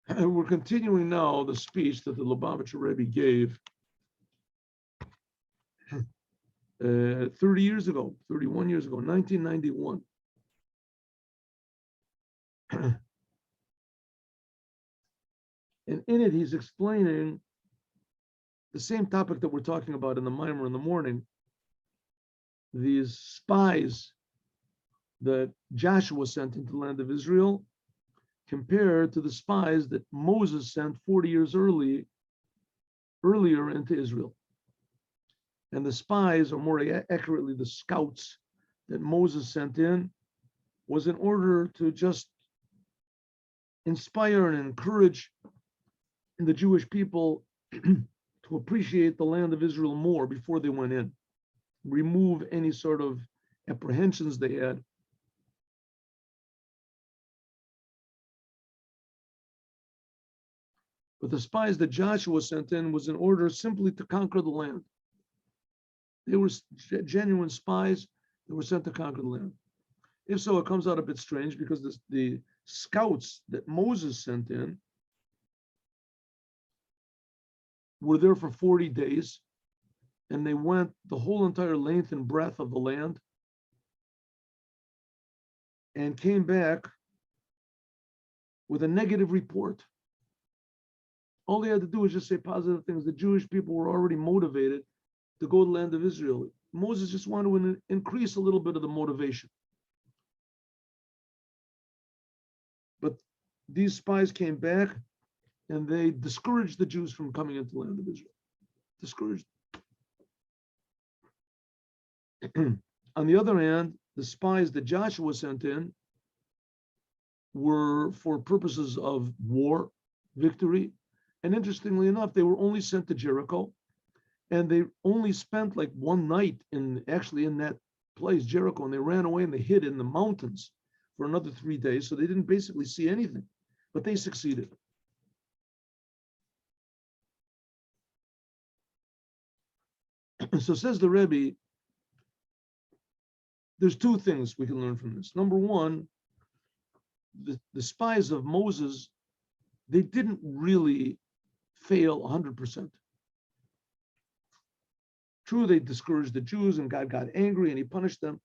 And we're continuing now the speech that the Lubavitcher Rebbe gave 30 years ago, 31 years ago, 1991. And in it, he's explaining the same topic that we're talking about in the Mimer in the morning, these spies that Joshua sent into the land of Israel compared to the spies that Moses sent 40 years earlier into Israel. And the spies, or more accurately, the scouts that Moses sent in, was in order to just inspire and encourage the Jewish people to appreciate the land of Israel more before they went in, remove any sort of apprehensions they had. But the spies that Joshua sent in was in order simply to conquer the land. They were genuine spies that were sent to conquer the land. If so, it comes out a bit strange because the scouts that Moses sent in were there for 40 days, and they went the whole entire length and breadth of the land and came back with a negative report. All they had to do was just say positive things. The Jewish people were already motivated to go to the land of Israel. Moses just wanted to increase a little bit of the motivation. But these spies came back and they discouraged the Jews from coming into the land of Israel. Discouraged. On the other hand, the spies that Joshua sent in were for purposes of war, victory. And interestingly enough, they were only sent to Jericho, and they only spent like one night in that place, Jericho, and they ran away and they hid in the mountains for another 3 days. So they didn't basically see anything, but they succeeded. So says the Rebbe, there's two things we can learn from this. Number one, the spies of Moses, they didn't really fail 100%. True, they discouraged the Jews and God got angry and he punished them.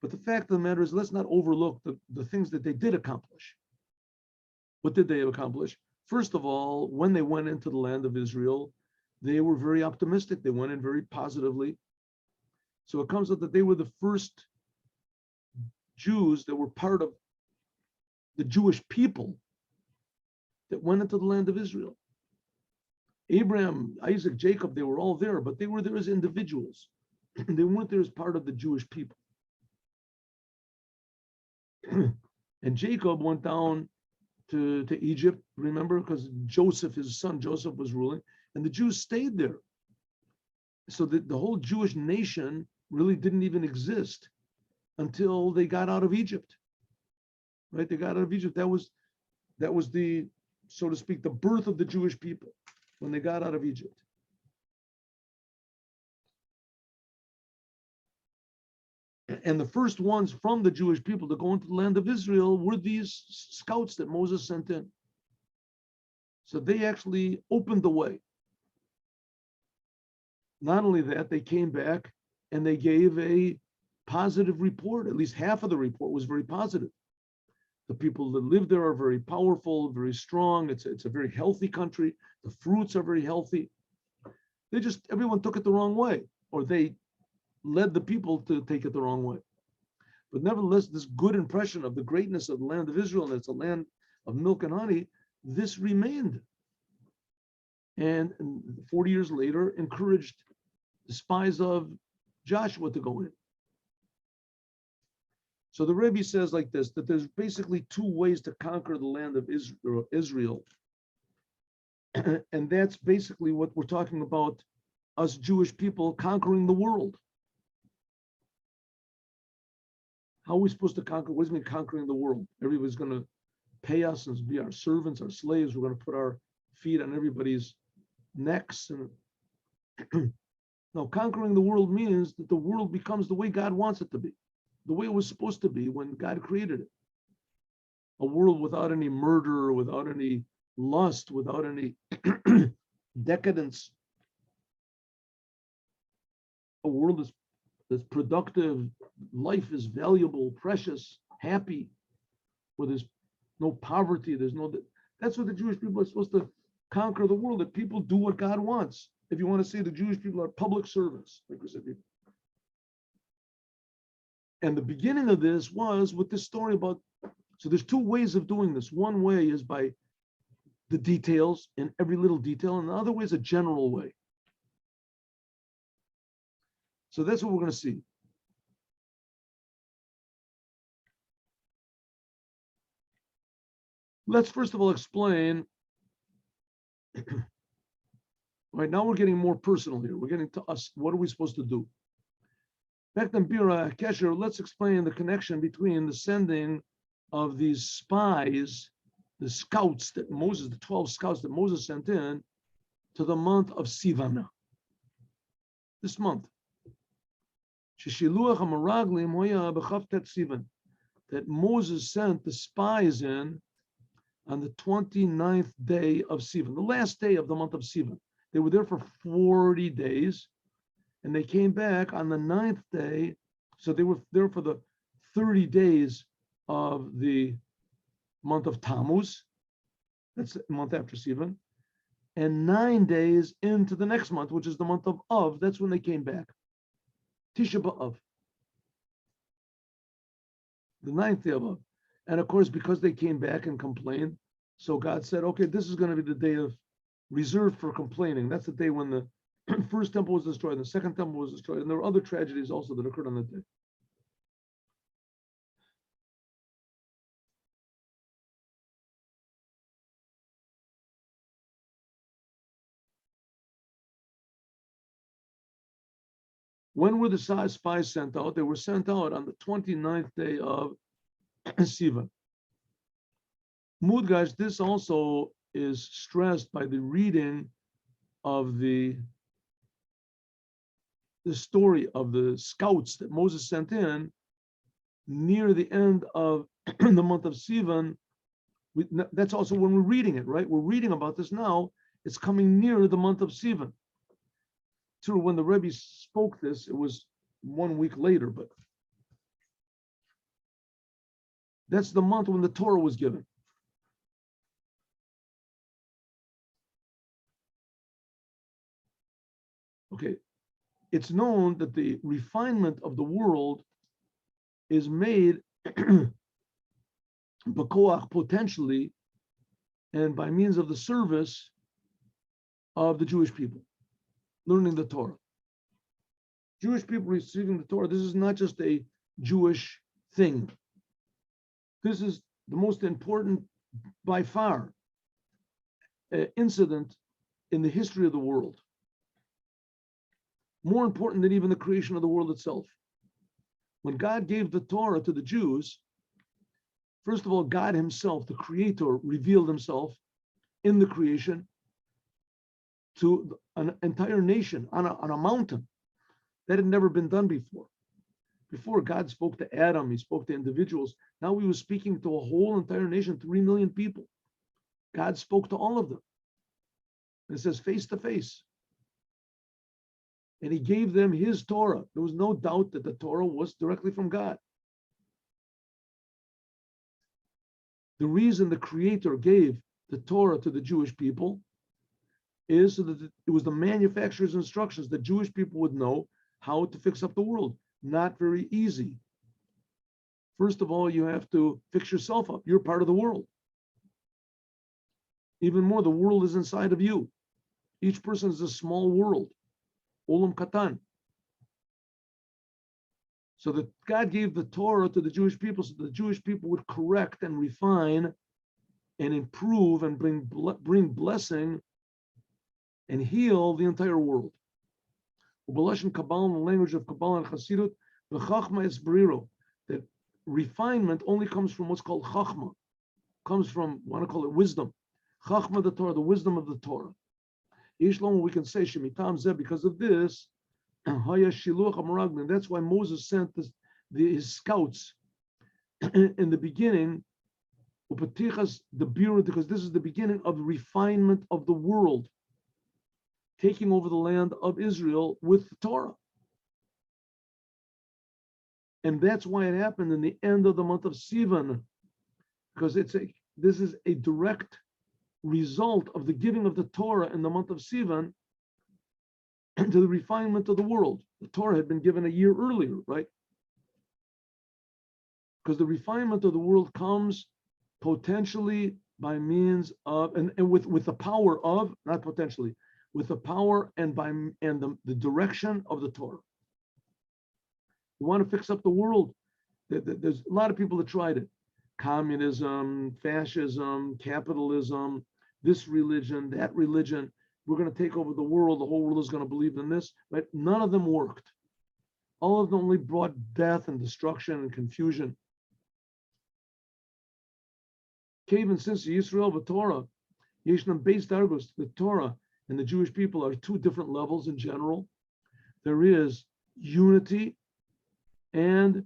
But the fact of the matter is, let's not overlook the things that they did accomplish. What did they accomplish? First of all, when they went into the land of Israel, they were very optimistic. They went in very positively. So it comes out that they were the first Jews that were part of the Jewish people that went into the land of Israel. Abraham, Isaac, Jacob, they were all there, but they were there as individuals. They weren't there as part of the Jewish people. And Jacob went down to Egypt, remember, because Joseph, his son Joseph, was ruling, and the Jews stayed there. So the whole Jewish nation really didn't even exist until they got out of Egypt. Right? They got out of Egypt. That was the, so to speak, the birth of the Jewish people when they got out of Egypt. And the first ones from the Jewish people to go into the land of Israel were these scouts that Moses sent in. So they actually opened the way. Not only that, they came back and they gave a positive report. At least half of the report was very positive. The people that live there are very powerful, very strong. It's a very healthy country. The fruits are very healthy. Everyone took it the wrong way, or they led the people to take it the wrong way. But nevertheless, this good impression of the greatness of the land of Israel, and it's a land of milk and honey, this remained. And 40 years later, encouraged the spies of Joshua to go in. So the Rebbe says like this, that there's basically two ways to conquer the land of Israel. And that's basically what we're talking about, us Jewish people conquering the world. How are we supposed to conquer? What does it mean conquering the world? Everybody's going to pay us and be our servants, our slaves. We're going to put our feet on everybody's necks. And no, conquering the world means that the world becomes the way God wants it to be, the way it was supposed to be when God created it. A world without any murder, without any lust, without any decadence, a world that's productive, life is valuable, precious, happy, where there's no poverty, that's what the Jewish people are supposed to conquer the world, that people do what God wants. If you want to say the Jewish people are public servants, like we said. And the beginning of this was with this story about, so there's two ways of doing this. One way is by the details in every little detail, and the other way is a general way. So that's what we're going to see. Let's first of all explain. All right, now we're getting more personal here. We're getting to us. What are we supposed to do? Let's explain the connection between the sending of these spies, the scouts that Moses, the 12 scouts that Moses sent in, to the month of Sivan. This month. That Moses sent the spies in on the 29th day of Sivan, the last day of the month of Sivan. They were there for 40 days, and they came back on the 9th day. So they were there for the 30 days of the month of Tammuz. That's the month after Sivan. And 9 days into the next month, which is the month of Av. That's when they came back. Tisha B'Av. The 9th day of Av. And of course, because they came back and complained, so God said, okay, this is going to be the day of reserved for complaining. That's the day when the first temple was destroyed, and the second temple was destroyed, and there were other tragedies also that occurred on that day. When were the spies sent out? They were sent out on the 29th day of Sivan. Mudgash, this also is stressed by the reading of the story of the scouts that Moses sent in near the end of the month of Sivan. That's also when we're reading it, right? We're reading about this now. It's coming near the month of Sivan. True, when the Rebbe spoke this, it was 1 week later, but that's the month when the Torah was given. Okay, it's known that the refinement of the world is made b'koach, potentially, and by means of the service of the Jewish people, learning the Torah. Jewish people receiving the Torah, this is not just a Jewish thing. This is the most important, by far, incident in the history of the world. More important than even the creation of the world itself. When God gave the Torah to the Jews, first of all, God himself, the creator, revealed himself in the creation to an entire nation on a mountain. That had never been done before. Before, God spoke to Adam, he spoke to individuals. Now he was speaking to a whole entire nation, 3 million people. God spoke to all of them. And it says face to face. And he gave them his Torah. There was no doubt that the Torah was directly from God. The reason the Creator gave the Torah to the Jewish people is so that it was the manufacturer's instructions that Jewish people would know how to fix up the world. Not very easy. First of all, you have to fix yourself up. You're part of the world. Even more, the world is inside of you. Each person is a small world. Olam Katan. So that God gave the Torah to the Jewish people so the Jewish people would correct and refine and improve and bring blessing and heal the entire world. Ubalash Kabbalah, in the language of Kabbalah and Chassidut, the Chachma is Beriro, that refinement only comes from what's called Chachma, comes from, I want to call it wisdom. Chachma, the Torah, the wisdom of the Torah. Yishlom, we can say Shemitam Zeh, because of this, Haya Shiluach HaMeraglim. That's why Moses sent his scouts in the beginning Upatichas the Bira, because this is the beginning of the refinement of the world, taking over the land of Israel with the Torah. And that's why it happened in the end of the month of Sivan, because this is a direct result of the giving of the Torah in the month of Sivan to the refinement of the world. The Torah had been given a year earlier, right? Because the refinement of the world comes potentially by means of, and with the power of, not potentially, with the power and the direction of the Torah. You want to fix up the world. There's a lot of people that tried it. Communism, fascism, capitalism, this religion, that religion. We're going to take over the world. The whole world is going to believe in this. But none of them worked. All of them only brought death and destruction and confusion. Even since Yisrael, the Torah, Yeshnam Beis Dargos, the Torah and the Jewish people are two different levels in general. There is unity and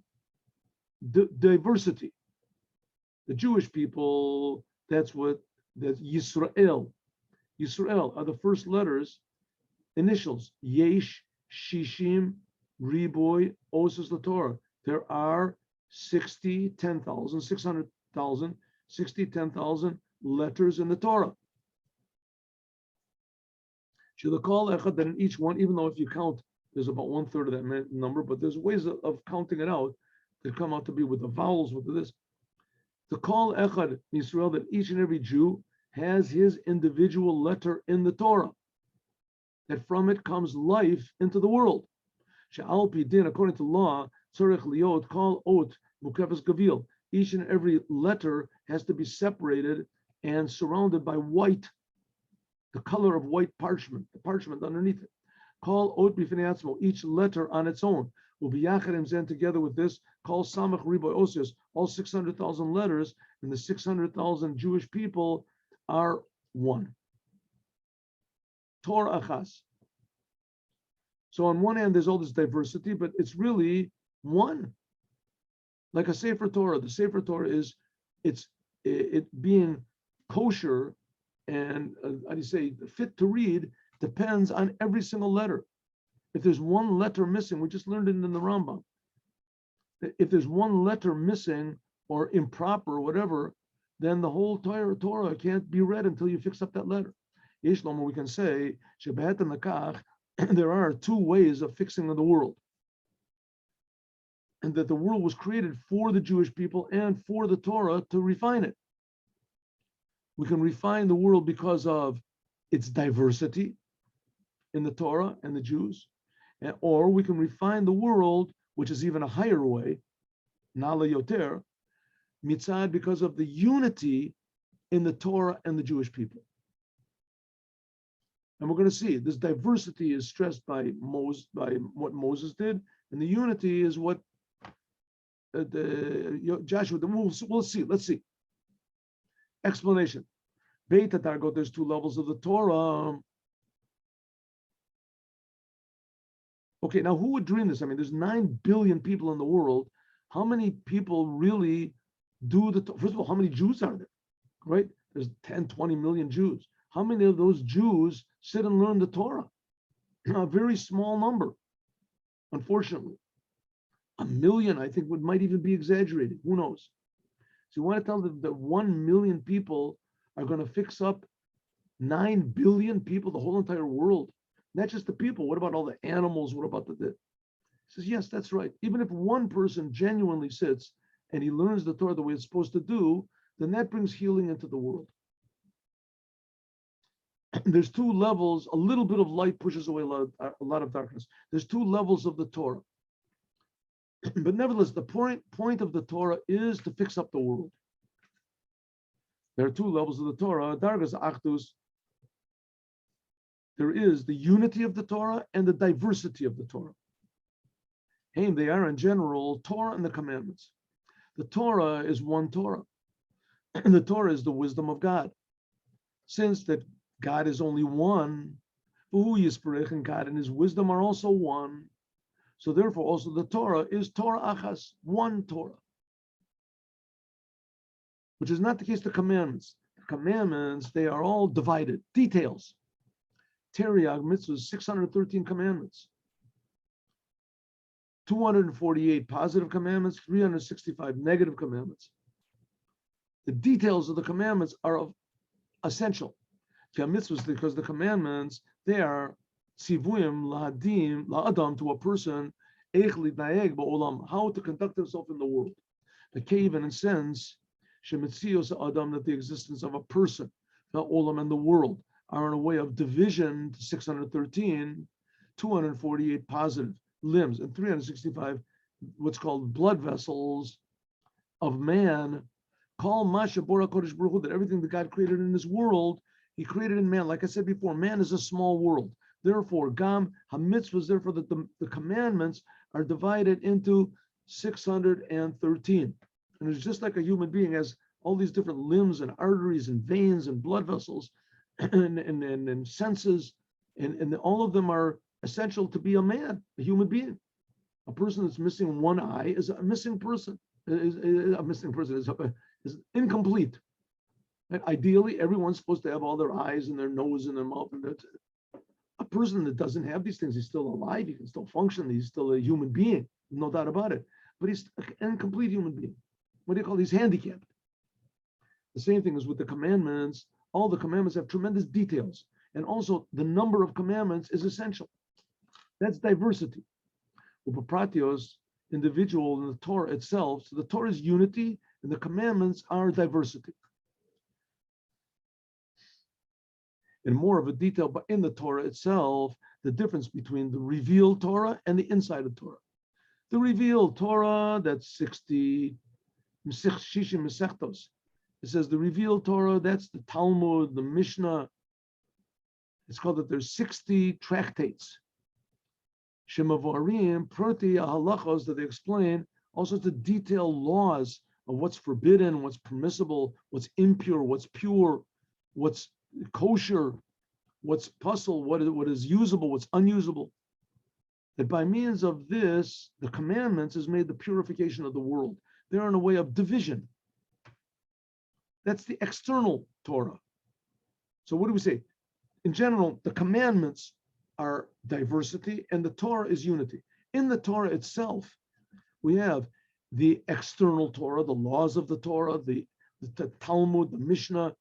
diversity. The Jewish people, that's Yisrael. Yisrael are the first letters, initials, Yesh, Shishim, Riboy, Osus LaTorah. There are 10,000 letters in the Torah. Shilakal Echad, that in each one, even though if you count, there's about 1/3 of that number, but there's ways of counting it out that come out to be with the vowels, with this. The Kol Echad Yisrael, that each and every Jew has his individual letter in the Torah, that from it comes life into the world. She'al pi din, according to law, tzorech liot kol ot mukefes gavil. Each and every letter has to be separated and surrounded by white, the color of white parchment, the parchment underneath it. Kol ot b'fnei atzmo, each letter on its own. Will be yachadim zen, together with this. Kol samach riboy osios, all 600,000 letters, and the 600,000 Jewish people are one. Torah achas. So on one hand, there's all this diversity, but it's really one. Like a Sefer Torah. The Sefer Torah is it being kosher and how do you say, fit to read, depends on every single letter. If there's one letter missing, we just learned it in the Rambam. If there's one letter missing or improper or whatever, then the whole Torah can't be read until you fix up that letter. Yeshlom, we can say, there are two ways of fixing the world. And that the world was created for the Jewish people and for the Torah to refine it. We can refine the world because of its diversity in the Torah and the Jews, or we can refine the world, which is even a higher way, Nala Yoter, mitzad, because of the unity in the Torah and the Jewish people. And we're going to see this diversity is stressed by what Moses did, and the unity is what Joshua. We'll see. Let's see. Explanation. Beit Targot. There's two levels of the Torah. Okay, now who would dream this? I mean, there's 9 billion people in the world. How many people really do the Torah? First of all, how many Jews are there? Right? There's 10, 20 million Jews. How many of those Jews sit and learn the Torah? A very small number, unfortunately. 1 million, I think, might even be exaggerated. Who knows? So you want to tell them that 1 million people are going to fix up 9 billion people, the whole entire world? Not just the people. What about all the animals? What about the? He says, yes, that's right. Even if one person genuinely sits and he learns the Torah the way it's supposed to do, then that brings healing into the world. There's two levels. A little bit of light pushes away a lot of darkness. There's two levels of the Torah. But nevertheless, the point of the Torah is to fix up the world. There are two levels of the Torah. Dargas Achdus. There is the unity of the Torah and the diversity of the Torah. Hey, they are in general Torah and the commandments. The Torah is one Torah. And the Torah is the wisdom of God. Since that God is only one, and God and his wisdom are also one. So therefore also the Torah is Torah Achas, one Torah. which is not the case. The commandments, they are all divided, details. Teriag mitzvahs, 613 commandments, 248 positive commandments, 365 negative commandments. The details of the commandments are essential. Mitzvahs, because the commandments, they are tzivuyim lahadim laadam, to a person, how to conduct himself in the world. The cave and sense, shemitzios adam, that the existence of a person, the olam and the world, are in a way of division to 613, 248 positive limbs, and 365 what's called blood vessels of man. Call Masha Bora Kodesh Baruch Hu, that everything that God created in this world, He created in man. Like I said before, man is a small world. Therefore, Gam HaMitzvahs, therefore the commandments are divided into 613. And it's just like a human being has all these different limbs and arteries and veins and blood vessels and senses, and all of them are essential to be a man, a human being. A person that's missing one eye is a missing person. Is incomplete. And ideally, everyone's supposed to have all their eyes and their nose and their mouth. And a person that doesn't have these things, he's still alive. He can still function. He's still a human being, no doubt about it. But he's an incomplete human being. What do you call it? He's handicapped. The same thing is with the commandments. All the commandments have tremendous details. And also, the number of commandments is essential. That's diversity. Upapratios, individual in the Torah itself. So the Torah is unity, and the commandments are diversity. In more of a detail, but in the Torah itself, the difference between the revealed Torah and the inside of Torah. The revealed Torah, that's 60 Shishim Mesechtos. It says the revealed Torah, that's the Talmud, the Mishnah. It's called that there's 60 tractates. Shemavarim, Proti, Halachos, that they explain all sorts of detailed laws of what's forbidden, what's permissible, what's impure, what's pure, what's kosher, what's puzzle, what is usable, what's unusable. That by means of this, the commandments has made the purification of the world. They're in a way of division. That's the external Torah. So what do we say? In general, the commandments are diversity and the Torah is unity. In the Torah itself, we have the external Torah, the laws of the Torah, the Talmud, the Mishnah,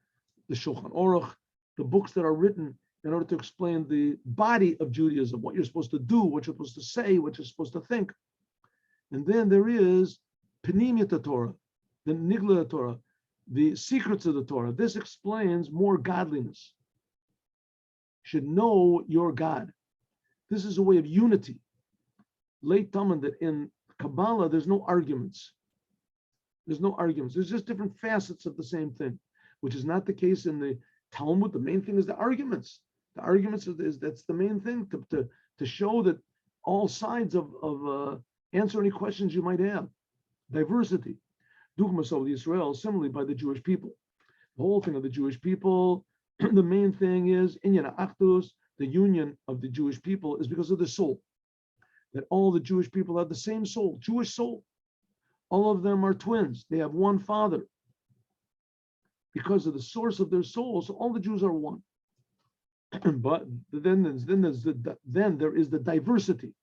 the Shulchan Aruch, the books that are written in order to explain the body of Judaism, what you're supposed to do, what you're supposed to say, what you're supposed to think. And then there is Penimiyat Torah, the Nigla Torah, the secrets of the Torah. This explains more godliness. Should know your God. This is a way of unity. Late Talmud, that in Kabbalah, there's no arguments. There's no arguments. There's just different facets of the same thing, which is not the case in the Talmud. The main thing is the arguments. The arguments is that's the main thing to show that all sides of answer any questions you might have. Diversity. Dugmas of Israel, similarly by the Jewish people. The whole thing of the Jewish people, the main thing is Inyan Achdus, the union of the Jewish people is because of the soul. That all the Jewish people have the same soul, Jewish soul. All of them are twins. They have one father. Because of the source of their soul, so all the Jews are one. But then there is the diversity.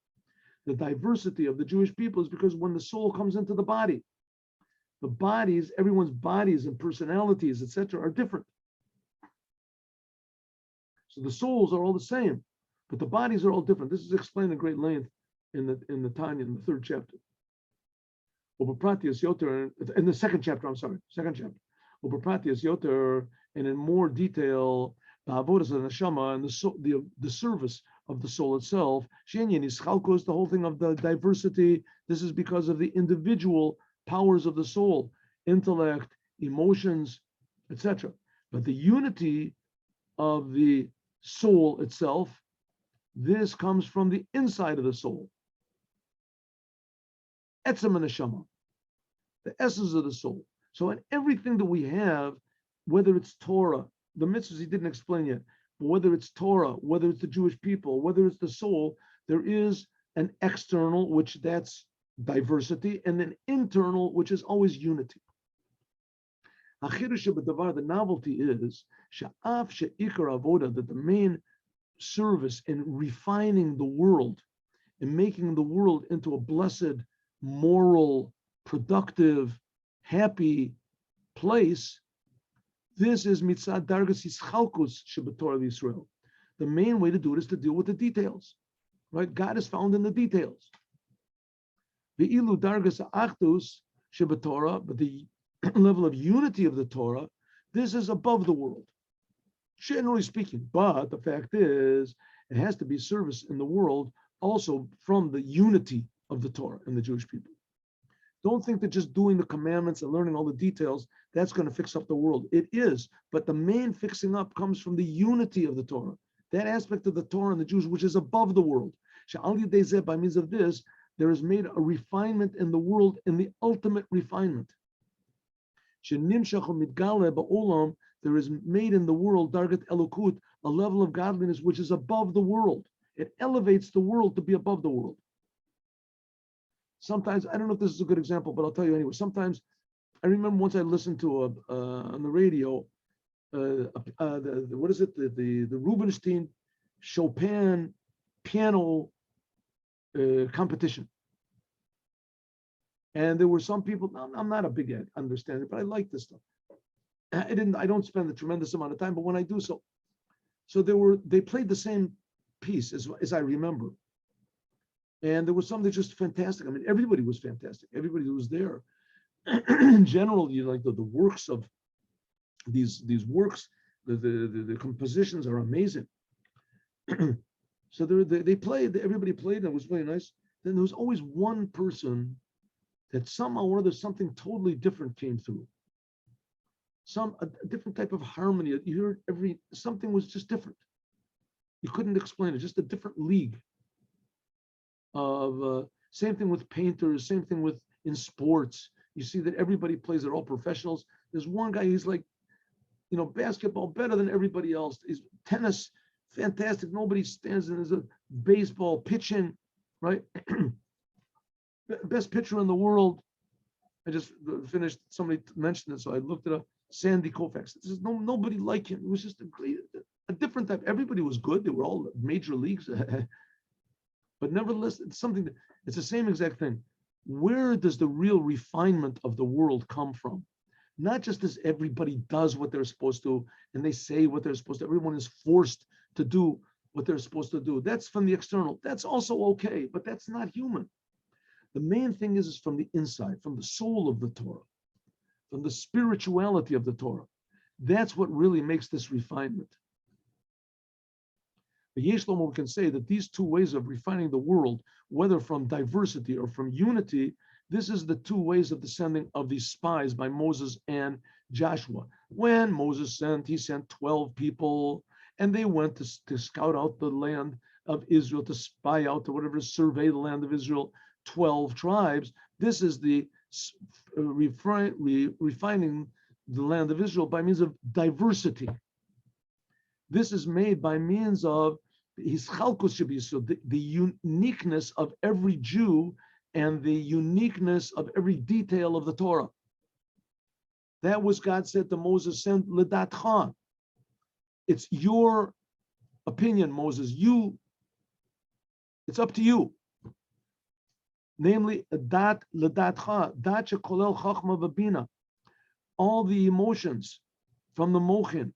The diversity of the Jewish people is because when the soul comes into the body, the bodies, everyone's bodies and personalities, etc., are different. So the souls are all the same, but the bodies are all different. This is explained in great length in the Tanya, in the third chapter. In the second chapter, second chapter. And in more detail, and the service of the soul itself. The whole thing of the diversity. This is because of the individual powers of the soul, intellect, emotions, etc. But the unity of the soul itself, this comes from the inside of the soul. Etzem and neshama, the essence of the soul. So in everything that we have, whether it's Torah, the mitzvahs he didn't explain yet, but whether it's Torah, whether it's the Jewish people, whether it's the soul, there is an external, which that's diversity, and an internal, which is always unity. The novelty is that the main service in refining the world and making the world into a blessed, moral, productive, happy place. This is mitzad dargas ischalkus shebetorah Yisrael. The main way to do it is to deal with the details, right? God is found in the details. The ilu dargas achdus shebetorah, but the level of unity of the Torah, this is above the world, generally speaking. But the fact is, it has to be service in the world also from the unity of the Torah and the Jewish people. Don't think that just doing the commandments and learning all the details, that's going to fix up the world. It is, but the main fixing up comes from the unity of the Torah, that aspect of the Torah and the Jews, which is above the world. By means of this, there is made a refinement in the world, in the ultimate refinement. There is made in the world, dargat elokut, a level of godliness which is above the world. It elevates the world to be above the world. Sometimes, I don't know if this is a good example, but I'll tell you anyway. Sometimes, I remember once I listened to on the radio, the Rubinstein Chopin piano competition. And there were some people, I'm not a big understander, but I like this stuff. I don't spend a tremendous amount of time, but when I do so they played the same piece as I remember. And there was something just fantastic. I mean, everybody was fantastic. Everybody who was there. In general, like the works of these works, the compositions are amazing. So they played, everybody played, and it was really nice. Then there was always one person that somehow or other something totally different came through. A different type of harmony. You heard something was just different. You couldn't explain it, just a different league. Of same thing with painters, same thing with in sports. You see that everybody plays, they're all professionals. There's one guy, he's like, basketball better than everybody else. He's tennis, fantastic. Nobody stands in. There's a baseball, pitching, right? Best pitcher in the world. I just finished, somebody mentioned it, so I looked it up. Sandy Koufax. There's nobody like him. It was just a different type. Everybody was good. They were all major leagues. But nevertheless, it's the same exact thing. Where does the real refinement of the world come from? Not just as everybody does what they're supposed to, and they say what they're supposed to. Everyone is forced to do what they're supposed to do. That's from the external. That's also okay, but that's not human. The main thing is from the inside, from the soul of the Torah, from the spirituality of the Torah. That's what really makes this refinement. But Yeshlomo can say that these two ways of refining the world, whether from diversity or from unity, this is the two ways of the sending of these spies by Moses and Joshua. When Moses he sent 12 people, and they went to scout out the land of Israel, to spy out, to whatever, survey the land of Israel, 12 tribes. This is the refining the land of Israel by means of diversity. This is made by means of his chalkus shabisud, the uniqueness of every Jew and the uniqueness of every detail of the Torah. That was God said to Moses, send ledatcha. It's your opinion, Moses. It's up to you. Namely, dat ledatcha, dat shekolel chachma v'bina. All the emotions from the mochin.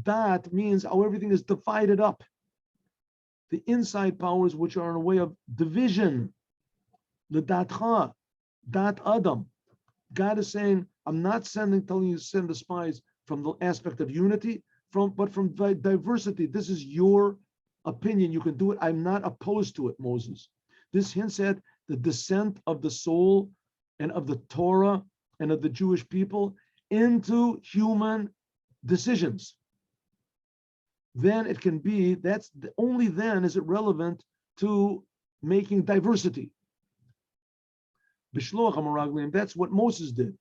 Dat means how everything is divided up. The inside powers, which are in a way of division. Ledatcha, dat adam. God is saying, I'm not telling you to send the spies from the aspect of unity, but from diversity. This is your opinion. You can do it. I'm not opposed to it, Moses. This hints at the descent of the soul and of the Torah and of the Jewish people into human decisions. Then it can be, only then is it relevant to making diversity. Bishloach HaMeraglim, that's what Moses did.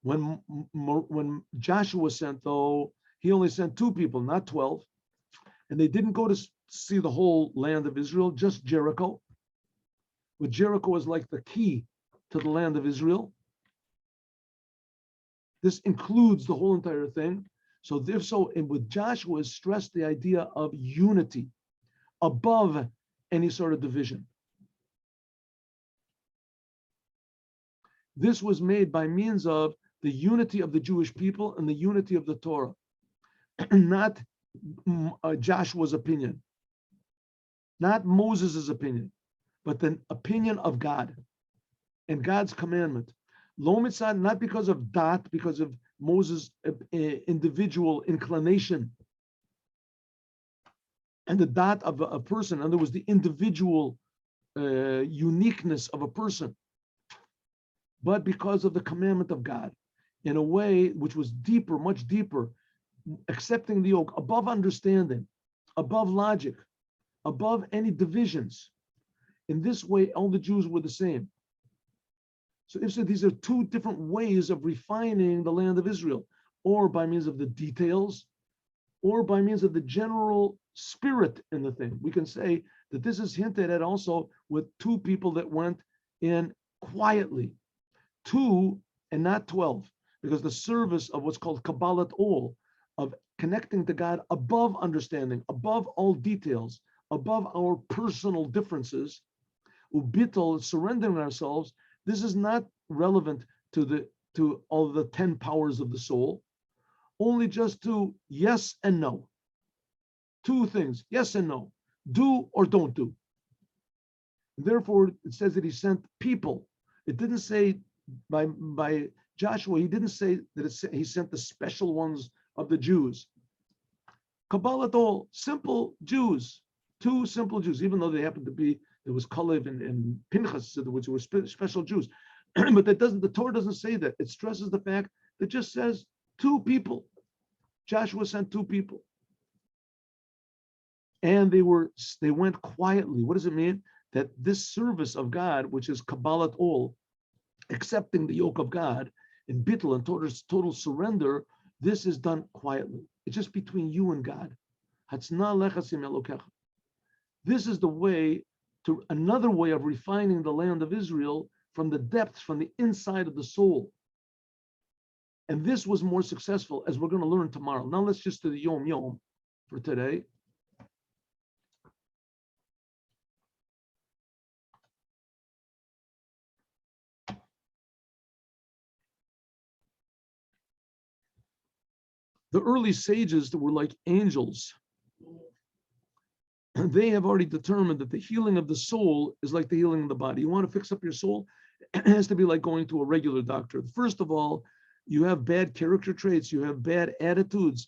When Joshua sent, though, he only sent 2 people, not 12. And they didn't go to see the whole land of Israel, just Jericho. But Jericho was like the key to the land of Israel. This includes the whole entire thing. So if so, and with Joshua is stressed the idea of unity above any sort of division. This was made by means of the unity of the Jewish people and the unity of the Torah, not Joshua's opinion, not Moses' opinion, but the opinion of God and God's commandment. Lo mitzad, not because of dat, because of Moses' individual inclination, and the dat of a person, and there was the individual uniqueness of a person, but because of the commandment of God, in a way which was deeper, much deeper, accepting the yoke, above understanding, above logic, above any divisions. In this way, all the Jews were the same. So if so, these are two different ways of refining the land of Israel, or by means of the details, or by means of the general spirit in the thing. We can say that this is hinted at also with two people that went in quietly, 2 and not 12, because the service of what's called Kabbalat Ol, of connecting to God above understanding, above all details, above our personal differences, ubitol, surrendering ourselves. This is not relevant to all the 10 powers of the soul, only just to yes and no. Two things, yes and no, do or don't do. Therefore, it says that he sent people. It didn't say by Joshua, he didn't say that he sent the special ones of the Jews. Kabbalat Ol, simple Jews, two simple Jews, even though they happened to be, there was Kalev and Pinchas, which were special Jews. But that doesn't, the Torah doesn't say that. It stresses the fact that it just says two people. Joshua sent two people. And they went quietly. What does it mean? That this service of God, which is Kabbalat Ol, accepting the yoke of God, in bittul and total surrender, this is done quietly. It's just between you and God. This is the way to another way of refining the land of Israel from the depths, from the inside of the soul. And this was more successful, as we're going to learn tomorrow. Now let's just do the Yom Yom for today. The early sages that were like angels, they have already determined that the healing of the soul is like the healing of the body. You want to fix up your soul? It has to be like going to a regular doctor. First of all, you have bad character traits, you have bad attitudes,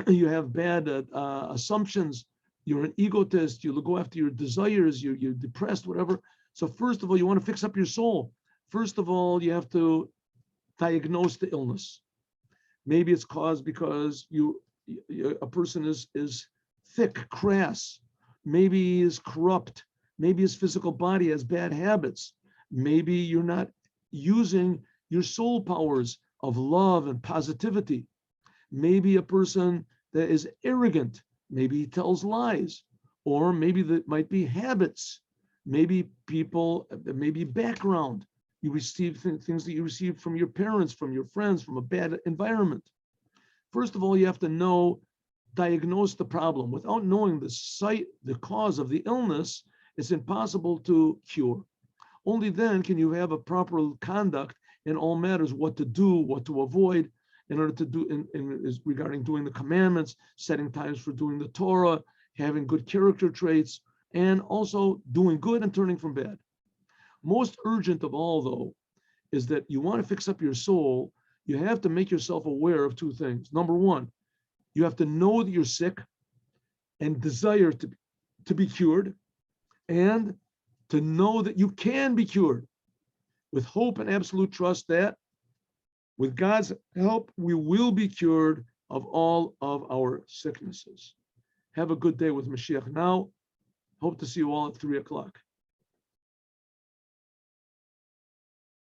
you have bad assumptions, you're an egotist, you go after your desires, you're depressed, whatever. So first of all, you want to fix up your soul. First of all, you have to diagnose the illness. Maybe it's caused because a person is thick, crass. Maybe he is corrupt. Maybe his physical body has bad habits. Maybe you're not using your soul powers of love and positivity. Maybe a person that is arrogant. Maybe he tells lies. Or maybe that might be habits. Maybe maybe background. You receive things that you receive from your parents, from your friends, from a bad environment. First of all, you have to diagnose the problem. Without knowing the cause of the illness, it's impossible to cure. Only then can you have a proper conduct in all matters, what to do, what to avoid, in order to do regarding doing the commandments, setting times for doing the Torah, having good character traits, and also doing good and turning from bad. Most urgent of all, though, is that you want to fix up your soul. You have to make yourself aware of two things. Number one, you have to know that you're sick and desire to be cured, and to know that you can be cured with hope and absolute trust that with God's help, we will be cured of all of our sicknesses. Have a good day with Moshiach now. Hope to see you all at 3 o'clock.